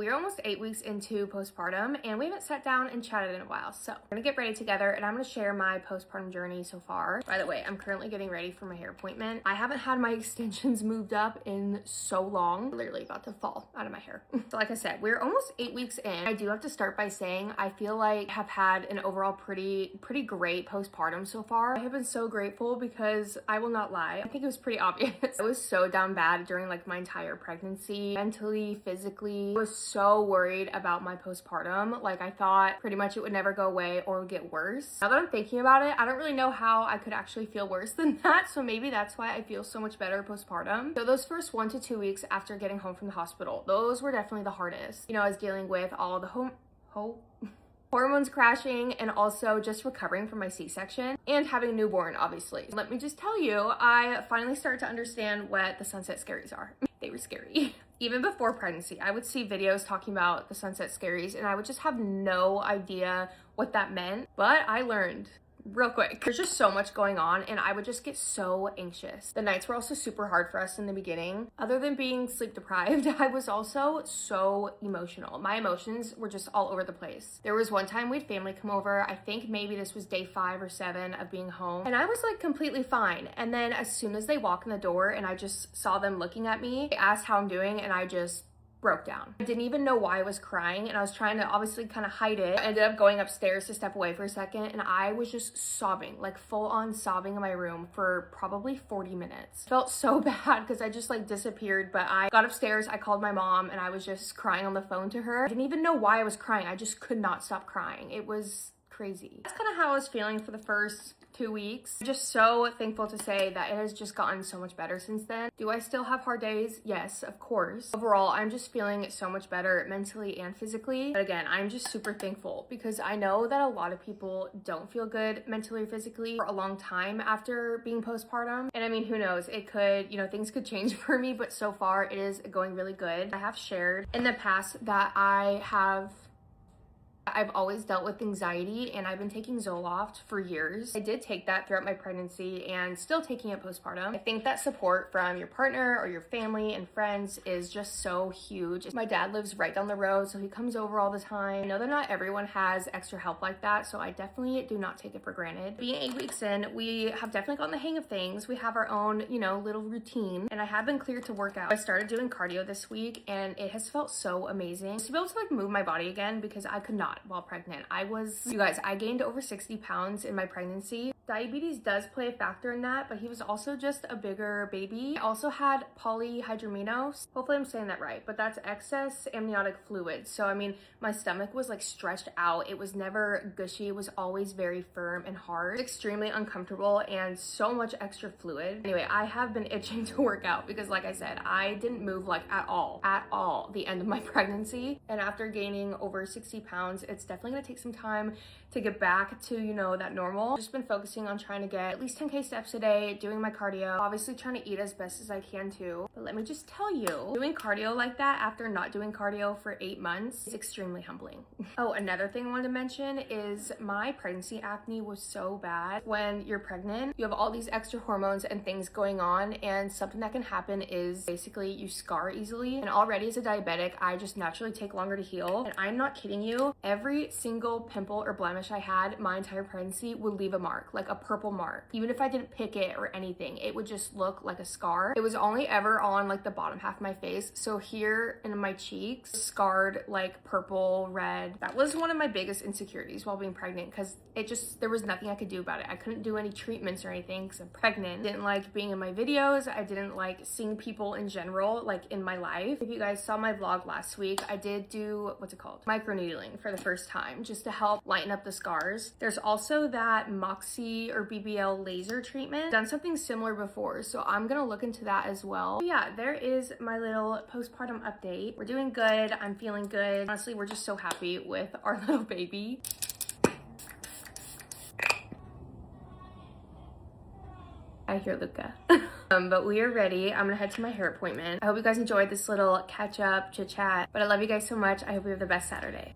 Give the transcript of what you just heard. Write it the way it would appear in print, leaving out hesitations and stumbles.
we're almost 8 weeks into postpartum and we haven't sat down and chatted in a while. So we're gonna get ready together and I'm gonna share my postpartum journey so far. By the way, I'm currently getting ready for my hair appointment. I haven't had my extensions moved up in so long. Literally about to fall out of my hair. So like I said, we're almost 8 weeks in. I do have to start by saying I feel like I have had an overall pretty great postpartum so far. I have been so grateful because I will not lie, I think it was pretty obvious. I was so down bad during like my entire pregnancy, mentally, physically. I was so worried about my postpartum. Like I thought pretty much it would never go away or would get worse. Now that I'm thinking about it, I don't really know how I could actually feel worse than that. So maybe that's why I feel so much better postpartum. So those first 1 to 2 weeks after getting home from the hospital, those were definitely the hardest. You know, I was dealing with all the hormones crashing and also just recovering from my C-section and having a newborn, obviously. Let me just tell you, I finally started to understand what the sunset scaries are. They were scary. Even before pregnancy, I would see videos talking about the sunset scaries and I would just have no idea what that meant, but I learned real quick. There's just so much going on and I would just get so anxious. The nights were also super hard for us in the beginning. Other than being sleep deprived, I was also so emotional. My emotions were just all over the place. There was one time we had family come over. I think maybe this was day 5 or 7 of being home and I was like completely fine. And then as soon as they walk in the door and I just saw them looking at me, they asked how I'm doing and I just broke down. I didn't even know why I was crying and I was trying to obviously kind of hide it. I ended up going upstairs to step away for a second and I was just sobbing, like full on sobbing in my room for probably 40 minutes. Felt so bad because I just like disappeared, but I got upstairs, I called my mom and I was just crying on the phone to her. I didn't even know why I was crying. I just could not stop crying. It was crazy. That's kind of how I was feeling for the first 2 weeks. I'm just so thankful to say that it has just gotten so much better since then. Do I still have hard days? Yes, of course. Overall, I'm just feeling so much better mentally and physically. But again, I'm just super thankful because I know that a lot of people don't feel good mentally or physically for a long time after being postpartum. And I mean, who knows? It could, you know, things could change for me, but so far it is going really good. I have shared in the past that I've always dealt with anxiety and I've been taking Zoloft for years. I did take that throughout my pregnancy and still taking it postpartum. I think that support from your partner or your family and friends is just so huge. My dad lives right down the road, so he comes over all the time. I know that not everyone has extra help like that, so I definitely do not take it for granted. Being 8 weeks in, we have definitely gotten the hang of things. We have our own, you know, little routine and I have been cleared to work out. I started doing cardio this week and it has felt so amazing to be able to like move my body again because I could not while pregnant. You guys, I gained over 60 pounds in my pregnancy. Diabetes does play a factor in that, but he was also just a bigger baby. I also had polyhydramnios. Hopefully I'm saying that right, but that's excess amniotic fluid. So I mean, my stomach was like stretched out. It was never gushy. It was always very firm and hard. Extremely uncomfortable and so much extra fluid. Anyway, I have been itching to work out because like I said, I didn't move like at all the end of my pregnancy. And after gaining over 60 pounds, it's definitely gonna take some time to get back to, you know, that normal. Just been focusing on trying to get at least 10K steps a day, doing my cardio, obviously trying to eat as best as I can too. But let me just tell you, doing cardio like that after not doing cardio for 8 months is extremely humbling. Oh, another thing I wanted to mention is my pregnancy acne was so bad. When you're pregnant, you have all these extra hormones and things going on, and something that can happen is basically you scar easily. And already as a diabetic, I just naturally take longer to heal. And I'm not kidding you, every single pimple or blemish I had my entire pregnancy would leave a mark, like a purple mark. Even if I didn't pick it or anything, it would just look like a scar. It was only ever on like the bottom half of my face. So here in my cheeks, scarred like purple, red. That was one of my biggest insecurities while being pregnant because there was nothing I could do about it. I couldn't do any treatments or anything because I'm pregnant. Didn't like being in my videos. I didn't like seeing people in general, like in my life. If you guys saw my vlog last week, I did do, what's it called? Microneedling for the first time, just to help lighten up the scars. There's also that Moxie or BBL laser treatment. Done something similar before, so I'm gonna look into that as well. But yeah, there is my little postpartum update. We're doing good. I'm feeling good. Honestly, we're just so happy with our little baby. I hear Luca. But we are ready. I'm gonna head to my hair appointment. I hope you guys enjoyed this little catch up, chit chat, but I love you guys so much. I hope you have the best Saturday.